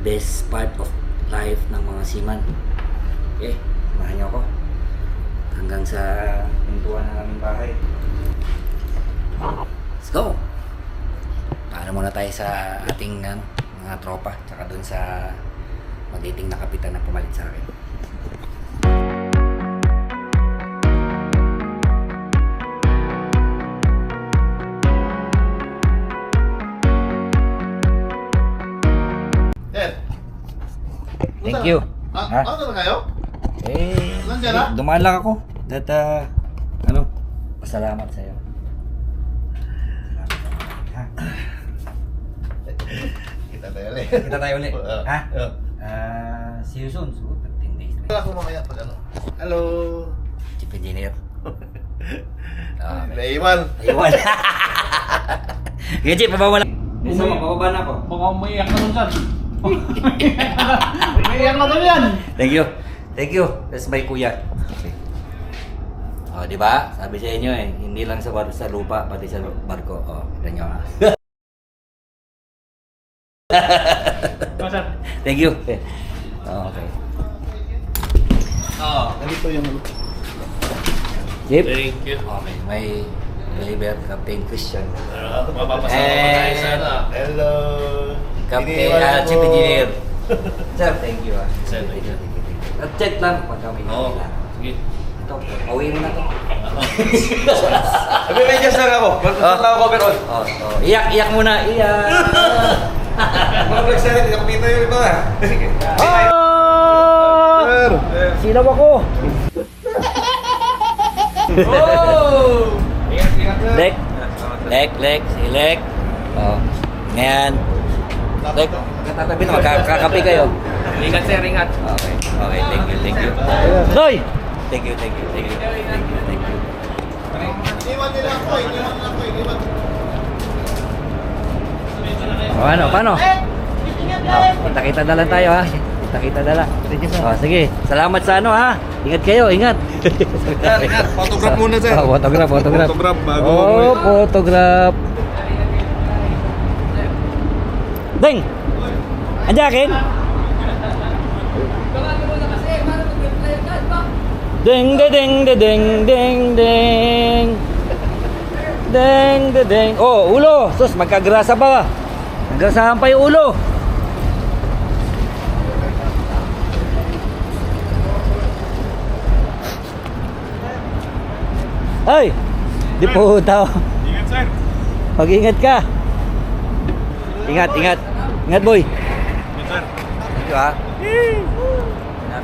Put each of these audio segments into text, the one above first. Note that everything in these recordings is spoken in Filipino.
best part of life ng mga seaman. Okay, samahan niyo ako hanggang sa pintuan ng aming bahay. Let's go! Paano muna tayo sa ating mga tropa, tsaka dun sa magiting na kapitan na pumalit sa akin. Thank you. Ha? Ano na kayo? Nandiyan na? Dumaan lang ako. At pasalamat sa iyo. Kita tayo ulit. Kita tayo ulit. Ha? Oo. See you soon. So, 15 days. Wala ko mamaya pag ano. Hello. Chief Engineer. Naiwan. Ayun. Sige, Chief, pababa na. Isa mo, pababa na ako. Baka umiiyak na dun dyan. Umiiyak na dun yan. Thank you. Thank you. That's my kuya. Okay. Oh, di ba? Sabi sa inyo hindi lang sa lupa, pati sa barko. Oh, kita nyo ha. Thank you. Oh, okay. Ganito yung Chip? Thank you. Okay, may deliver Captain Christian. Mapapasama pa tayo sa ano. Hello. Captain Chief Engineer. Sir, thank you ha. Sir, thank you. At check lang pag kami Oo. kailangan. Sige. Ito, pauwi mo na to. Nag-medyas lang ako. Magpapasama lang ako overall. Oh, iyak muna, iyak. Mga nagsalit, hindi ako kita yung iba. Sige. Sir! Silaw ako! Oh! Ingat, Lek! Silek. Oh. Ngayon. Lek, katatabi na, magkakapi kayo. Ingat, sir, ingat. Okay, thank you. Noy! Thank you. Iwan nila ako, iniwan. Paano? Kita-kita na lang tayo ha. Kita-kita na lang. Oh, sige. Salamat sa ha. Ingat kayo, ingat. Ingat. Photograph muna, sir. Oh, photograph. Photograph bago Oh, photograph. Ding! Andiyan akin? Ding. Oh, ulo. Sus, magkagrasa pa. Naggrasahan pa yung ulo. Ay! Di po tao. Ingat, sir. Mag-ingat ka. Ingat, boy. Ingat, sir. Thank you ha.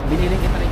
Biniling kita rin.